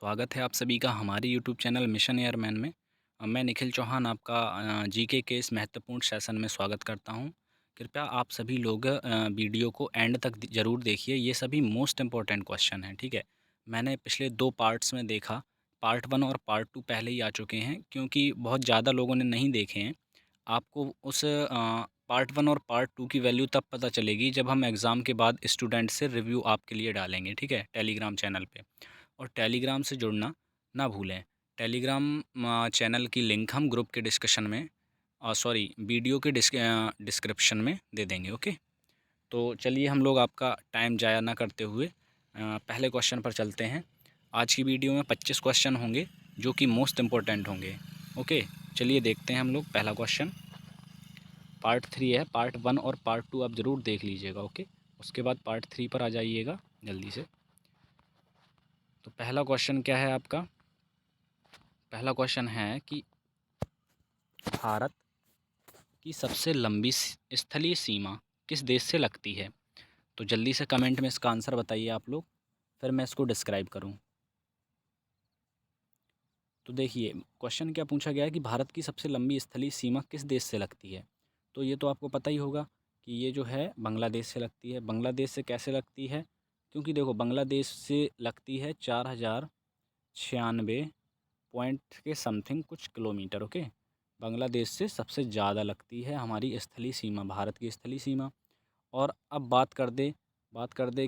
स्वागत है आप सभी का हमारे यूट्यूब चैनल मिशन एयरमैन में। मैं निखिल चौहान आपका जीके के इस महत्वपूर्ण सेशन में स्वागत करता हूं। कृपया आप सभी लोग वीडियो को एंड तक ज़रूर देखिए, ये सभी मोस्ट इम्पॉर्टेंट क्वेश्चन हैं, ठीक है। मैंने पिछले 2 पार्ट्स में देखा, पार्ट 1 और पार्ट 2 पहले ही आ चुके हैं क्योंकि बहुत ज़्यादा लोगों ने नहीं देखे हैं। आपको उस पार्ट 1 और पार्ट 2 की वैल्यू तब पता चलेगी जब हम एग्ज़ाम के बाद स्टूडेंट से रिव्यू आपके लिए डालेंगे, ठीक है, टेलीग्राम चैनल पे। और टेलीग्राम से जुड़ना ना भूलें। टेलीग्राम चैनल की लिंक हम ग्रुप के डिस्कशन में सॉरी वीडियो के डिस्क्रिप्शन में दे देंगे, ओके। तो चलिए हम लोग आपका टाइम ज़ाया ना करते हुए पहले क्वेश्चन पर चलते हैं। आज की वीडियो में 25 क्वेश्चन होंगे जो कि मोस्ट इम्पोर्टेंट होंगे, ओके। चलिए देखते हैं हम लोग पहला क्वेश्चन। पार्ट 3 है, पार्ट 1 और पार्ट 2 आप ज़रूर देख लीजिएगा, ओके। उसके बाद पार्ट 3 पर आ जाइएगा जल्दी से। तो पहला क्वेश्चन क्या है आपका? पहला क्वेश्चन है कि भारत की सबसे लंबी स्थलीय सीमा किस देश से लगती है? तो जल्दी से कमेंट में इसका आंसर बताइए आप लोग, फिर मैं इसको डिस्क्राइब करूं। तो देखिए क्वेश्चन क्या पूछा गया है कि भारत की सबसे लंबी स्थलीय सीमा किस देश से लगती है। तो ये तो आपको पता ही होगा कि ये जो है बांग्लादेश से लगती है। बांग्लादेश से कैसे लगती है? क्योंकि देखो बांग्लादेश से लगती है 4096 पॉइंट के समथिंग कुछ किलोमीटर, ओके। बांग्लादेश से सबसे ज़्यादा लगती है हमारी स्थलीय सीमा, भारत की स्थलीय सीमा। और अब बात कर दे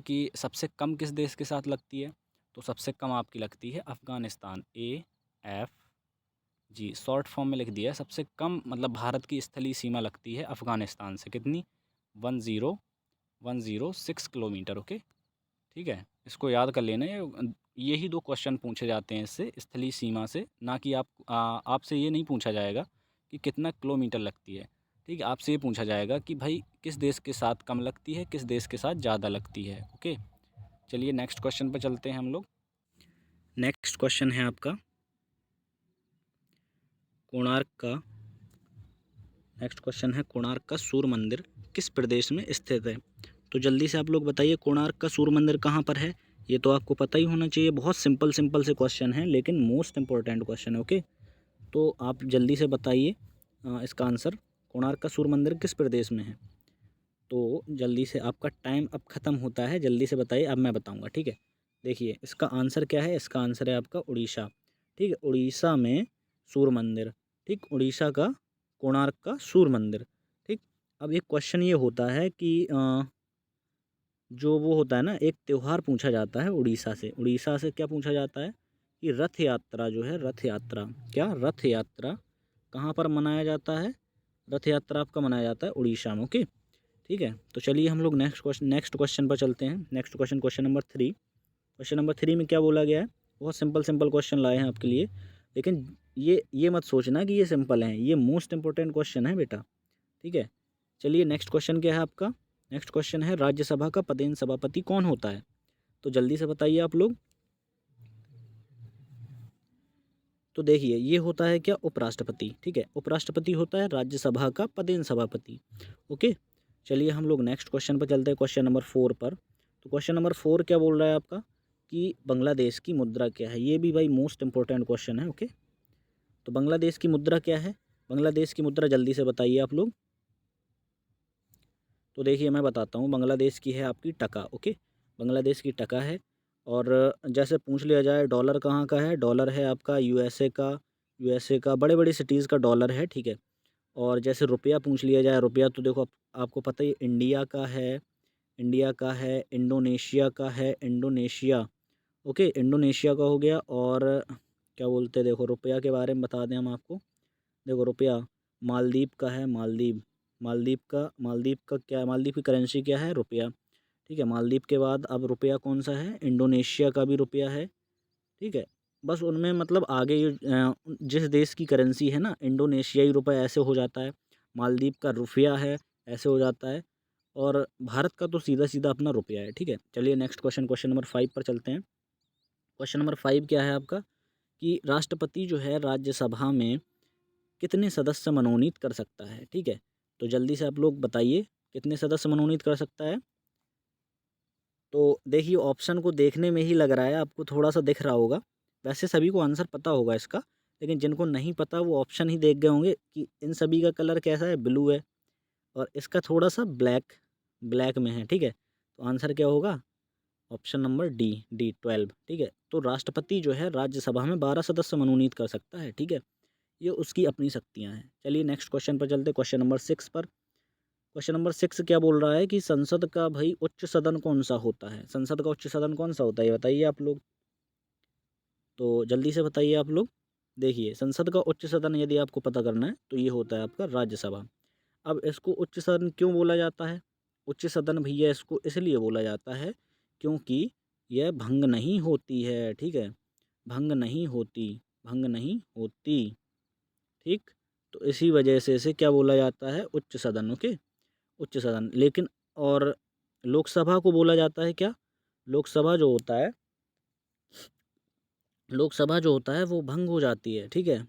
कि सबसे कम किस देश के साथ लगती है। तो सबसे कम आपकी लगती है अफ़गानिस्तान, AFG शॉर्ट फॉर्म में लिख दिया है। सबसे कम मतलब भारत की स्थलीय सीमा लगती है अफ़गानिस्तान से, कितनी? 10106 किलोमीटर, ओके। ठीक है, इसको याद कर लेना। यही 2 क्वेश्चन पूछे जाते हैं इससे, स्थलीय सीमा से। ना कि आपसे ये नहीं पूछा जाएगा कि कितना किलोमीटर लगती है, ठीक है। आपसे ये पूछा जाएगा कि भाई किस देश के साथ कम लगती है, किस देश के साथ ज़्यादा लगती है, ओके। चलिए नेक्स्ट क्वेश्चन पर चलते हैं हम लोग। नेक्स्ट क्वेश्चन है आपका कोणार्क का। नेक्स्ट क्वेश्चन है कोणार्क का सूर्य मंदिर किस प्रदेश में स्थित है? तो जल्दी से आप लोग बताइए कोणार्क का सूर्य मंदिर कहाँ पर है। ये तो आपको पता ही होना चाहिए। बहुत सिंपल सिंपल से क्वेश्चन है लेकिन मोस्ट इंपॉर्टेंट क्वेश्चन है, ओके। तो आप जल्दी से बताइए इसका आंसर। कोणार्क का सूर्य मंदिर किस प्रदेश में है? तो जल्दी से, आपका टाइम अब ख़त्म होता है, जल्दी से बताइए, अब मैं बताऊंगा, ठीक है। देखिए इसका आंसर क्या है। इसका आंसर है आपका उड़ीसा, ठीक है। उड़ीसा में सूर्य मंदिर, ठीक। उड़ीसा का कोणार्क का सूर्य मंदिर, ठीक। अब एक क्वेश्चन ये होता है कि जो वो होता है ना, एक त्यौहार पूछा जाता है उड़ीसा से क्या पूछा जाता है कि रथ यात्रा जो है, रथ यात्रा, क्या रथ यात्रा कहाँ पर मनाया जाता है? रथ यात्रा आपका मनाया जाता है उड़ीसा में, ओके। ठीक है, तो चलिए हम लोग नेक्स्ट क्वेश्चन पर चलते हैं। Next question, question number 3। Question number 3 में क्या बोला गया है? बहुत सिंपल सिंपल क्वेश्चन लाए हैं आपके लिए, लेकिन ये मत सोचना कि ये सिंपल हैं, ये मोस्ट इंपॉर्टेंट क्वेश्चन है बेटा, ठीक है। चलिए नेक्स्ट क्वेश्चन क्या है आपका? नेक्स्ट क्वेश्चन है राज्यसभा का पदेन सभापति कौन होता है? तो जल्दी से बताइए आप लोग। तो देखिए ये होता है क्या? उपराष्ट्रपति, ठीक है। उपराष्ट्रपति होता है राज्यसभा का पदेन सभापति, ओके। चलिए हम लोग नेक्स्ट क्वेश्चन पर चलते हैं, क्वेश्चन नंबर 4 पर। तो क्वेश्चन नंबर 4 क्या बोल रहा है आपका कि बांग्लादेश की मुद्रा क्या है? ये भी भाई मोस्ट इंपॉर्टेंट क्वेश्चन है, ओके। तो बांग्लादेश की मुद्रा क्या है? बांग्लादेश की मुद्रा जल्दी से बताइए आप लोग। तो देखिए मैं बताता हूँ, बांग्लादेश की है आपकी टका, ओके। बांग्लादेश की टका है। और जैसे पूछ लिया जाए डॉलर कहाँ का है, डॉलर है आपका यूएसए का बड़े बड़ी सिटीज़ का डॉलर है, ठीक है। और जैसे रुपया पूछ लिया जाए, रुपया तो देखो आपको पता ही, इंडिया का है, इंडोनेशिया का है, इंडोनेशिया, ओके। इंडोनेशिया का हो गया। और क्या बोलते हैं, देखो रुपया के बारे में बता दें हम आपको। देखो रुपया मालदीव का है, मालदीव का क्या, मालदीव की करेंसी क्या है? रुपया, ठीक है। मालदीव के बाद अब रुपया कौन सा है? इंडोनेशिया का भी रुपया है, ठीक है। बस उनमें मतलब आगे जिस देश की करेंसी है ना, इंडोनेशियाई रुपया ऐसे हो जाता है, मालदीव का रुपया है ऐसे हो जाता है, और भारत का तो सीधा सीधा अपना रुपया है, ठीक है। चलिए नेक्स्ट क्वेश्चन, क्वेश्चन नंबर 5 पर चलते हैं। क्वेश्चन नंबर 5 क्या है आपका कि राष्ट्रपति जो है राज्यसभा में कितने सदस्य मनोनीत कर सकता है, ठीक है। तो जल्दी से आप लोग बताइए कितने सदस्य मनोनीत कर सकता है। तो देखिए ऑप्शन को देखने में ही लग रहा है आपको, थोड़ा सा दिख रहा होगा वैसे सभी को आंसर पता होगा इसका, लेकिन जिनको नहीं पता वो ऑप्शन ही देख गए होंगे कि इन सभी का कलर कैसा है, ब्लू है और इसका थोड़ा-सा ब्लैक ब्लैक में है, ठीक है? तो आंसर क्या होगा? ऑप्शन नंबर डी, डी 12, ठीक है? तो राष्ट्रपति जो है राज्यसभा में 12 सदस्य मनोनीत कर सकता है, ठीक है? ये उसकी अपनी शक्तियाँ हैं। चलिए नेक्स्ट क्वेश्चन पर चलते हैं, क्वेश्चन नंबर 6 पर। क्वेश्चन नंबर 6 क्या बोल रहा है कि संसद का भई उच्च सदन कौन-सा होता है? संसद का उच्च सदन कौन-सा होता है, ये बताइए आप लोग? तो जल्दी से बताइए आप लोग। देखिए, संसद का उच्च सदन यदि आपको पता करना है, तो ये होता है आपका राज्यसभा। अब इसको उच्च सदन क्यों बोला जाता है? उच्च सदन भैया इसको इसलिए बोला जाता है, क्योंकि यह भंग नहीं होती है, ठीक है? भंग नहीं होती, भंग नहीं होती, ठीक? तो इसी वजह से इसे क्या बोला जाता है? उच्च सदन, ओके? उच्च सदन। लेकिन और लोकसभा को बोला जाता है क्या? लोकसभा जो होता है, लोकसभा जो होता है वो भंग हो जाती है, ठीक है?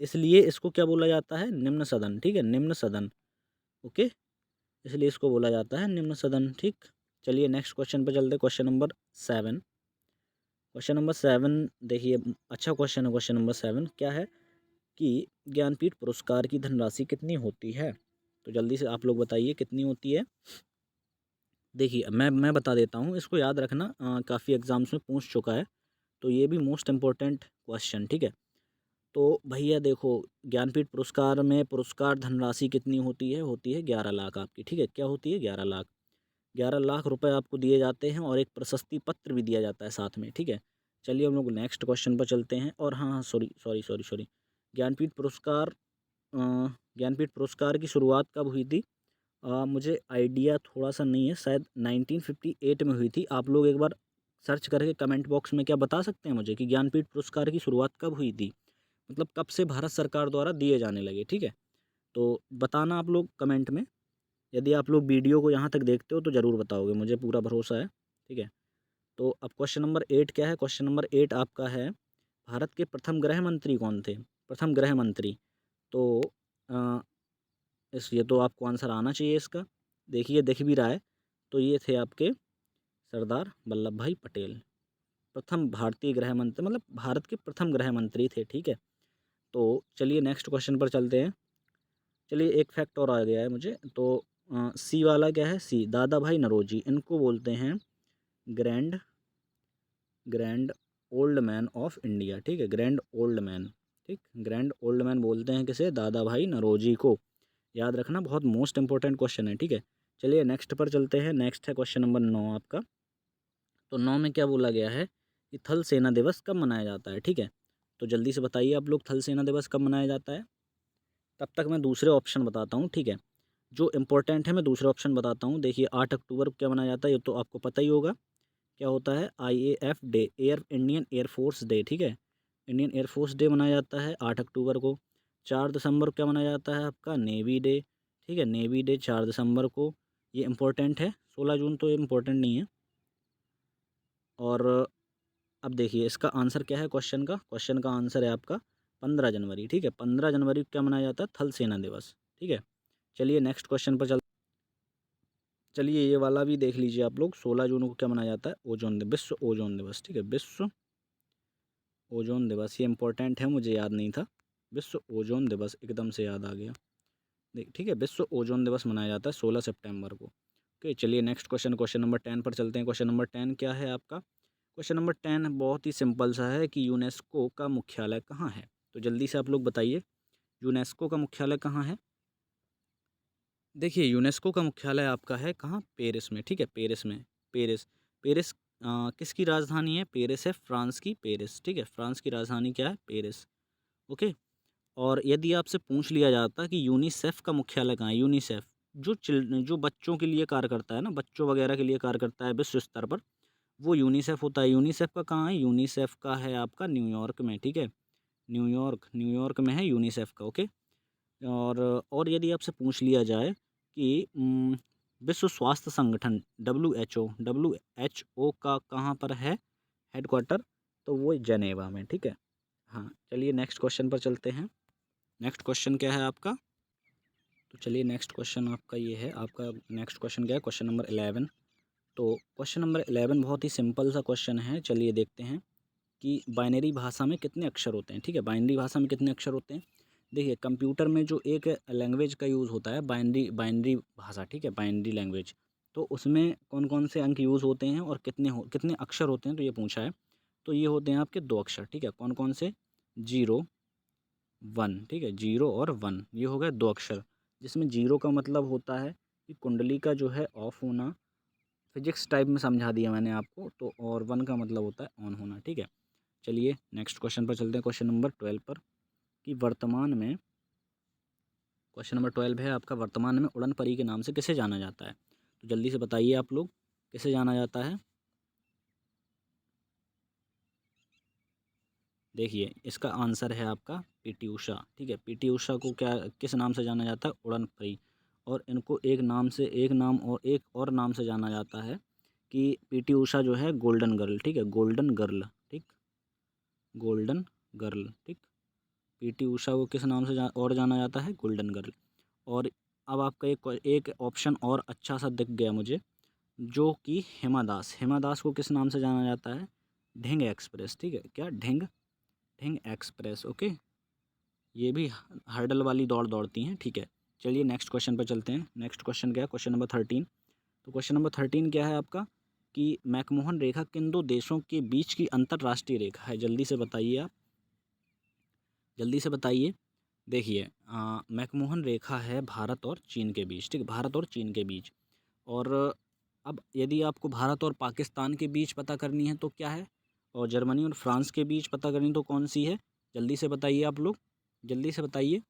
इसलिए इसको क्या बोला जाता है? निम्न सदन, ठीक है? निम्न सदन, ओके? इसलिए इसको बोला जाता है निम्न सदन, ठीक? चलिए नेक्स्ट क्वेश्चन पे चलते हैं, क्वेश्चन नंबर 7। क्वेश्चन नंबर 7 देखिए, अच्छा क्वेश्चन है क्वेश्चन नंबर 7। क्या है कि ज्ञानपीठ पुरस्कार की धनराशि कितनी होती है? तो जल्दी से आप लोग बताइए कितनी होती है? देखिए, मैं बता देता हूँ, इसको याद रखना, काफ़ी एग्ज़ाम्स में पूछ चुका है, तो ये भी मोस्ट इम्पोर्टेंट क्वेश्चन, ठीक है? तो भैया देखो, ज्ञानपीठ पुरस्कार में पुरस्कार धनराशि कितनी होती है 11 लाख आपकी, ठीक है? क्या होती है? 11 लाख। 11 लाख रुपए आपको दिए जाते हैं और एक प्रशस्ति पत्र भी दिया जाता है साथ में, ठीक है? चलिए हम लोग नेक्स्ट क्वेश्चन पर चलते हैं। और हाँ, हाँ, सॉरी। ज्ञानपीठ पुरस्कार अ, ज्ञानपीठ पुरस्कार की शुरुआत कब हुई थी? मुझे आइडिया थोड़ा-सा नहीं है, शायद 1958 में हुई थी। आप लोग एक बार सर्च करके कमेंट बॉक्स में क्या बता सकते हैं मुझे कि ज्ञानपीठ पुरस्कार की शुरुआत कब हुई थी? मतलब कब से भारत सरकार द्वारा दिए जाने लगे, ठीक है? तो बताना आप लोग कमेंट में। यदि आप लोग वीडियो को यहाँ तक देखते हो तो ज़रूर बताओगे, मुझे पूरा भरोसा है, ठीक है? तो अब क्वेश्चन नंबर 8 क्या है? क्वेश्चन नंबर 8 आपका है, भारत के प्रथम गृह मंत्री कौन थे? प्रथम गृह मंत्री। तो अ, ये तो आपको आंसर आना चाहिए इसका। देखिए, दिख भी रहा है। तो ये थे आपके सरदार वल्लभ भाई पटेल। प्रथम भारतीय गृह मंत्री, मतलब भारत के प्रथम गृह मंत्री थे, ठीक है? तो चलिए नेक्स्ट क्वेश्चन पर चलते हैं। चलिए एक फैक्ट और आ गया है मुझे, तो सी वाला क्या है? सी, दादा भाई नौरोजी, इनको बोलते हैं grand grand old man of India, ठीक है? ग्रैंड ओल्ड मैन, ठीक? ग्रैंड ओल्ड मैन बोलते हैं किसे? दादा भाई नौरोजी को। याद रखना, बहुत मोस्ट इंपॉर्टेंट क्वेश्चन है, ठीक है? चलिए नेक्स्ट पर चलते हैं। नेक्स्ट है क्वेश्चन नंबर 9 आपका। तो 9 में क्या बोला गया है कि थल सेना दिवस कब मनाया जाता है, ठीक है? तो जल्दी से बताइए आप लोग, थल सेना दिवस कब मनाया जाता है? तब तक मैं दूसरे ऑप्शन बताता हूँ, ठीक है? जो इम्पोर्टेंट है मैं दूसरे ऑप्शन बताता हूँ। देखिए, 8 अक्टूबर को क्या मनाया जाता है, ये तो आपको पता ही होगा। क्या होता है? IAF day, Indian air force day, ठीक है? इंडियन एयरफोर्स डे मनाया जाता है 8 अक्टूबर को। 4 दिसंबर को क्या मनाया जाता है आपका? नेवी डे, ठीक है? नेवी डे 4 दिसंबर को, ये इम्पोर्टेंट है। 16 जून तो इम्पोर्टेंट नहीं है। और अब देखिए इसका आंसर क्या है क्वेश्चन का? क्वेश्चन का आंसर है आपका 15 जनवरी, ठीक है? 15 जनवरी को क्या मनाया जाता है? थल सेना दिवस, ठीक है? चलिए नेक्स्ट क्वेश्चन पर चलिए ये वाला भी देख लीजिए आप लोग। 16 जून को क्या मनाया जाता है? ओजोन दिवस, विश्व ओजोन दिवस, ठीक है? विश्व ओजोन दिवस, ये इंपॉर्टेंट है, मुझे याद नहीं था। विश्व ओजोन दिवस एकदम से याद आ गया। देख, ठीक है, विश्व ओजोन दिवस मनाया जाता है 16 सितंबर को। ओके, चलिए नेक्स्ट क्वेश्चन, क्वेश्चन नंबर 10 पर चलते हैं। क्वेश्चन नंबर 10 क्या है आपका? क्वेश्चन नंबर 10 बहुत ही सिंपल सा है कि यूनेस्को का मुख्यालय कहाँ है? तो जल्दी से आप लोग बताइए, यूनेस्को का मुख्यालय कहाँ है? देखिए, यूनेस्को का मुख्यालय आपका है कहाँ? पेरिस में, ठीक है? पेरिस में। पेरिस, पेरिस किसकी राजधानी है? पेरिस है फ्रांस की, पेरिस, ठीक है? फ्रांस की राजधानी क्या है? Paris, okay. और यदि आपसे पूछ लिया जाता कि यूनिसेफ का मुख्यालय कहाँ है? यूनिसेफ जो बच्चों के लिए कार्य करता है ना, बच्चों वगैरह के लिए कार्य करता है विश्व स्तर पर, वो यूनिसेफ होता है। यूनिसेफ का कहाँ है? यूनिसेफ का है आपका न्यूयॉर्क में, ठीक है? न्यूयॉर्क में है यूनिसेफ का, ओके। और यदि आपसे पूछ लिया जाए कि विश्व स्वास्थ्य संगठन WHO का कहाँ पर है हेडक्वार्टर? तो वो जेनेवा में, ठीक है? हाँ, चलिए नेक्स्ट क्वेश्चन पर चलते हैं। नेक्स्ट क्वेश्चन क्या है आपका? तो चलिए नेक्स्ट क्वेश्चन आपका ये है, आपका नेक्स्ट क्वेश्चन क्या है? Question number 11। तो क्वेश्चन नंबर 11 बहुत ही सिंपल सा क्वेश्चन है, चलिए देखते हैं। कि बाइनरी भाषा में कितने अक्षर होते हैं, ठीक है। बाइनरी भाषा में कितने अक्षर होते हैं, देखिए कंप्यूटर में जो एक लैंग्वेज का यूज़ होता है बाइनरी बाइनरी भाषा, ठीक है, बाइनरी लैंग्वेज, तो उसमें कौन कौन से अंक यूज़ होते हैं और कितने अक्षर होते हैं, तो ये पूछा है। तो ये होते हैं आपके 2 अक्षर, ठीक है। कौन कौन से, 0 1, ठीक है, 0 और 1 ये हो गए 2 अक्षर, जिसमें 0 का मतलब होता है कि कुंडली का जो है ऑफ होना, फिजिक्स टाइप में समझा दिया मैंने आपको, तो और 1 का मतलब होता है ऑन होना, ठीक है। चलिए नेक्स्ट क्वेश्चन पर चलते हैं, क्वेश्चन नंबर 12 पर, कि वर्तमान में, क्वेश्चन नंबर 12 है आपका, वर्तमान में उड़न परी के नाम से किसे जाना जाता है, तो जल्दी से बताइए आप लोग, किसे जाना जाता है। देखिए इसका आंसर है आपका पीटी उषा, ठीक है। पीटी उषा को क्या किस नाम से जाना जाता है, उड़न परी। और इनको एक और नाम से जाना जाता है कि पीटी उषा जो है गोल्डन गर्ल, ठीक है, गोल्डन गर्ल, ठीक, गोल्डन गर्ल, ठीक। पीटी उषा को किस नाम से और जाना जाता है, गोल्डन गर्ल। और अब आपका एक ऑप्शन और अच्छा सा दिख गया मुझे, जो कि हिमा दास, हिमा दास को किस नाम से जाना जाता है, ढिंग एक्सप्रेस, ठीक है, क्या, ढिंग ढिंग एक्सप्रेस, ओके। ये भी हर्डल वाली दौड़ दौड़ती हैं, ठीक है। चलिए नेक्स्ट क्वेश्चन पर चलते हैं। नेक्स्ट क्वेश्चन क्या है, क्वेश्चन नंबर 13। तो क्वेश्चन नंबर 13 क्या है आपका, कि मैकमोहन रेखा किन दो देशों के बीच की अंतर्राष्ट्रीय रेखा है, जल्दी से बताइए आप, जल्दी से बताइए। देखिए मैकमोहन रेखा है भारत और चीन के बीच, ठीक है, भारत और चीन के बीच। और अब यदि आपको भारत और पाकिस्तान के बीच पता करनी है तो क्या है, और जर्मनी और फ्रांस के बीच पता करनी तो कौन सी है, जल्दी से बताइए आप लोग, जल्दी से बताइए।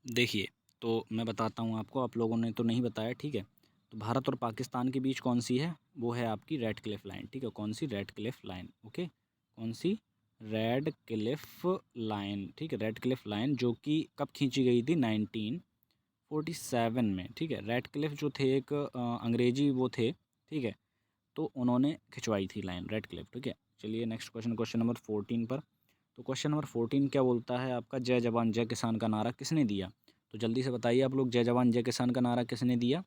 देखिए तो मैं बताता हूँ आपको, आप लोगों ने तो नहीं बताया, ठीक है। तो भारत और पाकिस्तान के बीच कौन सी है, वो है आपकी रेड क्लिफ लाइन, ठीक है। कौन सी, रेड क्लिफ लाइन, ओके। कौन सी, रेड क्लिफ लाइन, ठीक है, रेड क्लिफ लाइन, जो कि कब खींची गई थी, 1947 में, ठीक है। रेड क्लिफ जो थे एक अंग्रेजी वो थे, ठीक है, तो उन्होंने खिंचवाई थी लाइन रेड क्लिफ, ठीक है। चलिए नेक्स्ट क्वेश्चन, क्वेश्चन नंबर 14 पर। तो क्वेश्चन नंबर 14 क्या बोलता है आपका, जय जवान जय किसान का नारा किसने दिया, तो जल्दी से बताइए आप लोग, जय जवान जय किसान का नारा किसने दिया,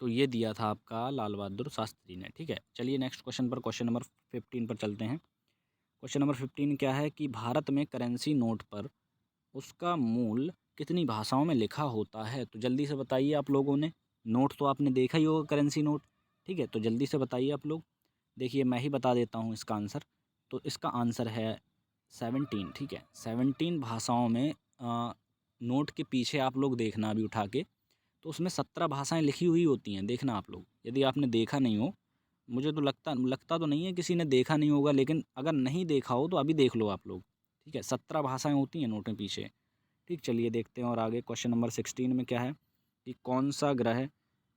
तो ये दिया था आपका लाल बहादुर शास्त्री ने, ठीक है। चलिए नेक्स्ट क्वेश्चन पर, क्वेश्चन नंबर 15 पर चलते हैं। क्वेश्चन नंबर 15 क्या है, कि भारत में करेंसी नोट पर उसका मूल कितनी भाषाओं में लिखा होता है, तो जल्दी से बताइए आप लोगों ने, नोट तो आपने देखा ही होगा, करेंसी नोट, ठीक है, तो जल्दी से बताइए आप लोग। देखिए मैं ही बता देता हूँ इसका आंसर, तो इसका आंसर है 17, ठीक है। 17 भाषाओं में नोट के पीछे आप लोग देखना अभी उठा के, तो उसमें 17 भाषाएं लिखी हुई होती हैं, देखना आप लोग, यदि आपने देखा नहीं हो, मुझे तो लगता तो नहीं है किसी ने देखा नहीं होगा, लेकिन अगर नहीं देखा हो तो अभी देख लो आप लोग, ठीक है। 17 भाषाएं होती हैं नोट में पीछे, ठीक। चलिए देखते हैं और आगे, क्वेश्चन नंबर 16 में क्या है, कि कौन सा ग्रह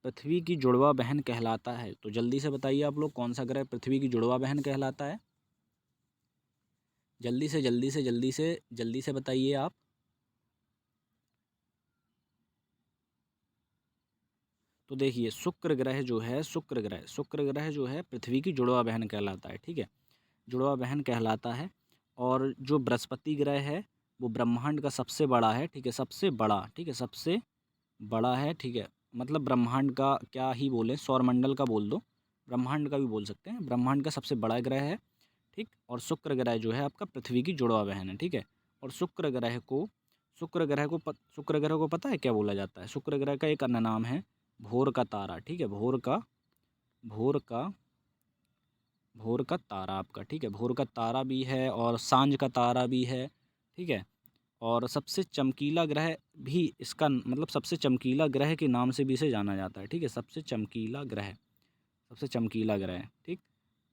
पृथ्वी की जुड़वा बहन कहलाता है, तो जल्दी से बताइए आप लोग, कौन सा ग्रह पृथ्वी की जुड़वा बहन कहलाता है, जल्दी से जल्दी से जल्दी से जल्दी से बताइए आप। तो देखिए शुक्र ग्रह जो है पृथ्वी की जुड़वा बहन कहलाता है, ठीक है, जुड़वा बहन कहलाता है। और जो बृहस्पति ग्रह है वो ब्रह्मांड का सबसे बड़ा है, ठीक है, सबसे बड़ा, ठीक है, सबसे बड़ा है, ठीक है। मतलब ब्रह्मांड का क्या ही बोले, सौरमंडल का बोल दो, ब्रह्मांड का भी बोल सकते हैं, ब्रह्मांड का सबसे बड़ा ग्रह है, ठीक। और शुक्र ग्रह जो है आपका पृथ्वी की जुड़वा बहन है, ठीक है। और शुक्र ग्रह को पता है क्या बोला जाता है, शुक्र ग्रह का एक अन्य नाम है भोर का तारा, ठीक है, भोर का भोर का तारा आपका, ठीक है, भोर का तारा भी है और सांझ का तारा भी है, ठीक है। और सबसे चमकीला ग्रह भी इसका मतलब सबसे चमकीला ग्रह के नाम से भी इसे जाना जाता है, ठीक है, सबसे चमकीला ग्रह, ठीक।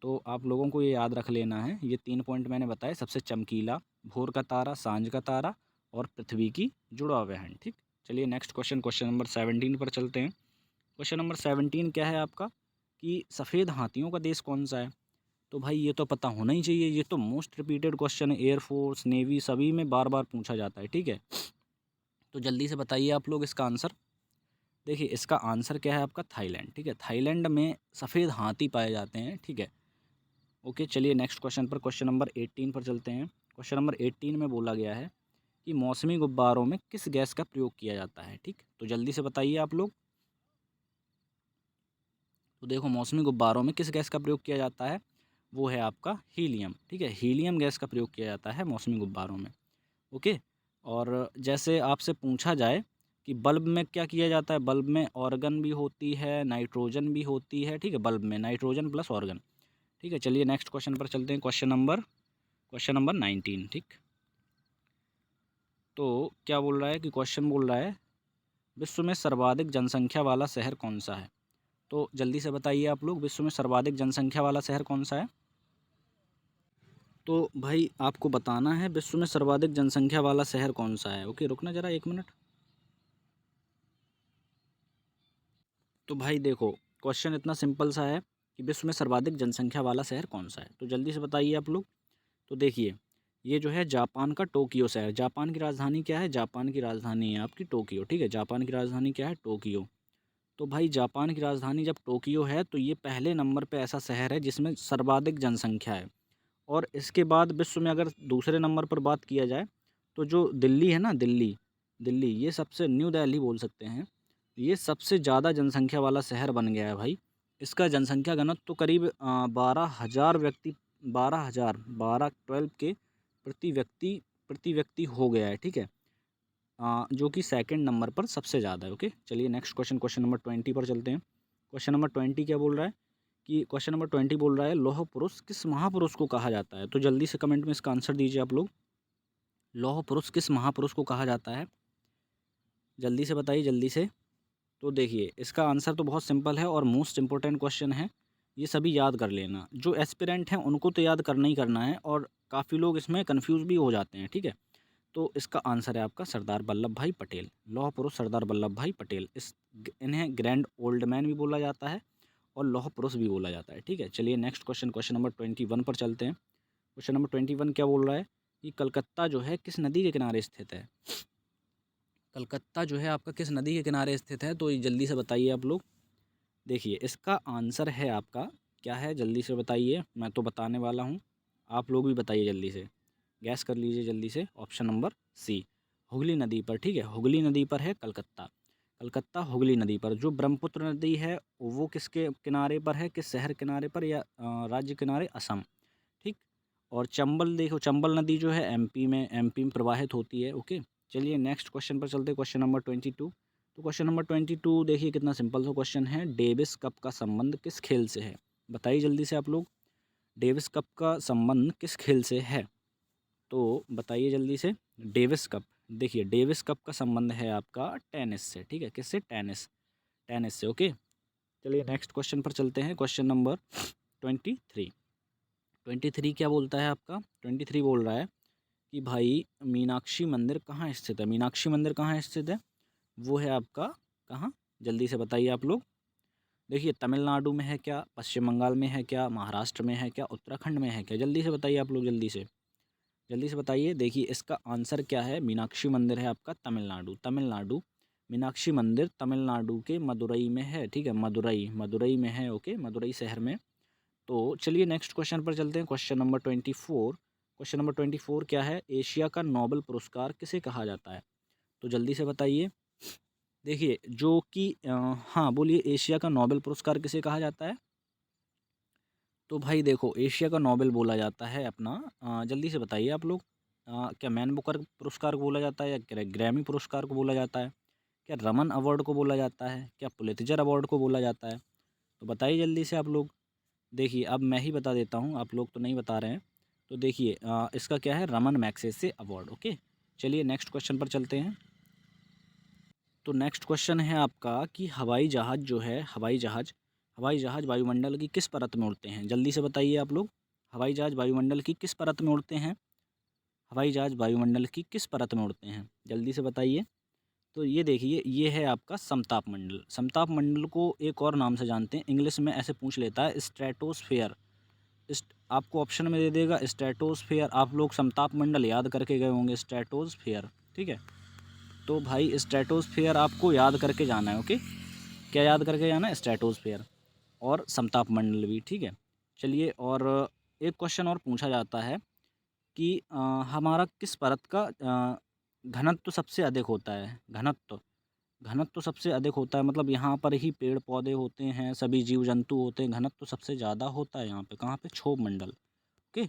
तो आप लोगों को ये याद रख लेना है, ये 3 पॉइंट मैंने बताए, सबसे चमकीला, भोर का तारा, सांझ का तारा और पृथ्वी की जुड़वा बहन, ठीक। चलिए नेक्स्ट क्वेश्चन, क्वेश्चन नंबर 17 पर चलते हैं। क्वेश्चन नंबर 17 क्या है आपका, कि सफ़ेद हाथियों का देश कौन सा है, तो भाई ये तो पता होना ही चाहिए, ये तो मोस्ट रिपीटेड क्वेश्चन है, एयरफोर्स नेवी सभी में बार बार पूछा जाता है, ठीक है। तो जल्दी से बताइए आप लोग इसका आंसर। देखिए इसका आंसर क्या है आपका, थाईलैंड, ठीक है, थाईलैंड में सफ़ेद हाथी पाए जाते हैं, ठीक है। ओके चलिए नेक्स्ट क्वेश्चन पर, क्वेश्चन नंबर 18 पर चलते हैं। क्वेश्चन नंबर 18 में बोला गया है कि मौसमी गुब्बारों में किस गैस का प्रयोग किया जाता है। ठीक, तो जल्दी से बताइए आप लोग। तो देखो मौसमी गुब्बारों में किस गैस का प्रयोग किया जाता है, वो है आपका हीलियम। ठीक है, हीलियम गैस का प्रयोग किया जाता है मौसमी गुब्बारों में। ओके। और जैसे आपसे पूछा जाए कि बल्ब में क्या किया जाता है, बल्ब में ऑर्गन भी होती है, नाइट्रोजन भी होती है। ठीक है, बल्ब में नाइट्रोजन प्लस ऑर्गन। ठीक है, चलिए नेक्स्ट क्वेश्चन पर चलते हैं। Question number 19। ठीक, तो क्या बोल रहा है कि क्वेश्चन बोल रहा है विश्व में सर्वाधिक जनसंख्या वाला शहर कौन सा है। तो जल्दी से बताइए आप लोग, विश्व में सर्वाधिक जनसंख्या वाला शहर कौन सा है। तो भाई आपको बताना है विश्व में सर्वाधिक जनसंख्या वाला शहर कौन सा है। ओके, रुकना ज़रा 1 मिनट। तो भाई देखो क्वेश्चन इतना सिंपल सा है कि विश्व में सर्वाधिक जनसंख्या वाला शहर कौन सा है, तो जल्दी से बताइए आप लोग। तो देखिए ये जो है जापान का टोक्यो शहर। जापान की राजधानी क्या है, जापान की राजधानी है आपकी टोक्यो। ठीक है, जापान की राजधानी क्या है, टोक्यो। तो भाई जापान की राजधानी जब टोक्यो है तो ये पहले नंबर पे ऐसा शहर है जिसमें सर्वाधिक जनसंख्या है। और इसके बाद विश्व में अगर दूसरे नंबर पर बात किया जाए तो जो दिल्ली है ना, दिल्ली दिल्ली ये सबसे, न्यू दिल्ली बोल सकते हैं, ये सबसे ज़्यादा जनसंख्या वाला शहर बन गया है भाई। इसका जनसंख्या घनत्व तो करीब 12,000 व्यक्ति, 12,000, 12 के प्रति व्यक्ति हो गया है। ठीक है, जो कि सेकंड नंबर पर सबसे ज़्यादा है। ओके, चलिए नेक्स्ट क्वेश्चन, क्वेश्चन नंबर 20 पर चलते हैं। क्वेश्चन नंबर 20 क्या बोल रहा है कि क्वेश्चन नंबर 20 बोल रहा है लौह पुरुष किस महापुरुष को कहा जाता है। तो जल्दी से कमेंट में इसका आंसर दीजिए आप लोग। लौह पुरुष किस महापुरुष को कहा जाता है, जल्दी से बताइए जल्दी से। तो देखिए इसका आंसर तो बहुत सिंपल है और मोस्ट इंपॉर्टेंट क्वेश्चन है, ये सभी याद कर लेना। जो एस्पिरेंट हैं उनको तो याद करना ही करना है, और काफ़ी लोग इसमें कंफ्यूज भी हो जाते हैं। ठीक है, तो इसका आंसर है आपका सरदार वल्लभ भाई पटेल। लौह पुरुष सरदार वल्लभ भाई पटेल, इन्हें ग्रैंड ओल्ड मैन भी बोला जाता है और लौह पुरुष भी बोला जाता है। ठीक है, चलिए नेक्स्ट क्वेश्चन, क्वेश्चन नंबर 21 पर चलते हैं। क्वेश्चन नंबर 21 क्या बोल रहा है कि कलकत्ता जो है किस नदी के किनारे स्थित है। कलकत्ता जो है आपका किस नदी के किनारे स्थित है, तो ये जल्दी से बताइए आप लोग। देखिए इसका आंसर है आपका, क्या है जल्दी से बताइए, मैं तो बताने वाला हूँ, आप लोग भी बताइए जल्दी से, गैस कर लीजिए जल्दी से। ऑप्शन नंबर सी, हुगली नदी पर। ठीक है, हुगली नदी पर है कलकत्ता। कलकत्ता हुगली नदी पर। जो ब्रह्मपुत्र नदी है वो किसके किनारे पर है, किस शहर किनारे पर या राज्य किनारे, असम। ठीक, और चंबल, देखो चंबल नदी जो है एमपी में प्रवाहित होती है। ओके, चलिए नेक्स्ट क्वेश्चन पर चलते हैं, क्वेश्चन नंबर 22। तो क्वेश्चन नंबर 22 देखिए कितना सिंपल सा क्वेश्चन है, डेविस कप का संबंध किस खेल से है। बताइए जल्दी से आप लोग, डेविस कप का संबंध किस खेल से है, तो बताइए जल्दी से। डेविस कप, देखिए डेविस कप का संबंध है आपका टेनिस से। ठीक है, किससे, टेनिस, टेनिस से। ओके, चलिए नेक्स्ट क्वेश्चन पर चलते हैं, क्वेश्चन नंबर 23। 23 क्या बोलता है आपका, 23 बोल रहा है कि भाई मीनाक्षी मंदिर कहाँ स्थित है। मीनाक्षी मंदिर कहाँ स्थित है, वो है आपका कहाँ, जल्दी से बताइए आप लोग। देखिए तमिलनाडु में है क्या, पश्चिम बंगाल में है क्या, महाराष्ट्र में है क्या, उत्तराखंड में है क्या, जल्दी से बताइए आप लोग, जल्दी से बताइए। देखिए इसका आंसर क्या है, मीनाक्षी मंदिर है आपका तमिलनाडु, तमिलनाडु। मीनाक्षी मंदिर तमिलनाडु के मदुरई में है। ठीक है, मदुरई में है। ओके, मदुरई शहर में। तो चलिए नेक्स्ट क्वेश्चन पर चलते हैं, क्वेश्चन नंबर 24। क्वेश्चन नंबर 24 क्या है, एशिया का नोबेल पुरस्कार किसे कहा जाता है, तो जल्दी से बताइए। देखिए जो कि हाँ बोलिए, एशिया का नोबेल पुरस्कार किसे कहा जाता है। तो भाई देखो एशिया का नोबेल बोला जाता है अपना, जल्दी से बताइए आप लोग। क्या मैन बुकर पुरस्कार को बोला जाता है, या ग्रैमी पुरस्कार को बोला जाता है, क्या रमन अवार्ड को बोला जाता है, क्या पुलित्जर अवार्ड को बोला जाता है, तो बताइए जल्दी से आप लोग। देखिए अब मैं ही बता देता हूँ, आप लोग तो नहीं बता रहे हैं। तो देखिए इसका क्या है, रमन मैग्सेसे अवार्ड। ओके, चलिए नेक्स्ट क्वेश्चन पर चलते हैं। तो नेक्स्ट क्वेश्चन है आपका कि हवाई जहाज़ जो है, हवाई जहाज़ वायुमंडल की किस परत में उड़ते हैं, जल्दी से बताइए आप लोग। हवाई जहाज़ वायुमंडल की किस परत में उड़ते हैं, हवाई जहाज़ वायुमंडल की किस परत में उड़ते हैं, जल्दी से बताइए। तो ये देखिए ये है आपका समताप मंडल। समताप मंडल को एक और नाम से जानते हैं, इंग्लिश में ऐसे पूछ लेता है, स्ट्रेटोस्फेयर। इस आपको ऑप्शन में दे देगा स्ट्रेटोस्फेयर। आप लोग समताप मंडल याद करके गए होंगे, स्ट्रेटोस्फेयर। ठीक है, तो भाई स्ट्रेटोस्फेयर आपको याद करके जाना है। ओके, क्या याद करके जाना है, स्ट्रेटोस्फेयर और समताप मंडल भी। ठीक है, चलिए और एक क्वेश्चन और पूछा जाता है कि हमारा किस परत का घनत्व सबसे अधिक होता है, घनत्व सबसे अधिक होता है, मतलब यहाँ पर ही पेड़ पौधे होते हैं, सभी जीव जंतु होते हैं, घनत्व सबसे ज़्यादा होता है यहाँ पे, कहाँ पे? क्षोभ मंडल। ओके,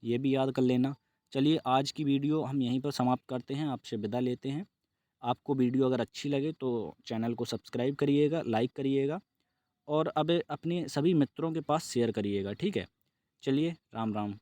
ये भी याद कर लेना। चलिए आज की वीडियो हम यहीं पर समाप्त करते हैं, आपसे विदा लेते हैं। आपको वीडियो अगर अच्छी लगे तो चैनल को सब्सक्राइब करिएगा, लाइक करिएगा और अब अपने सभी मित्रों के पास शेयर करिएगा, ठीक है? चलिए राम राम।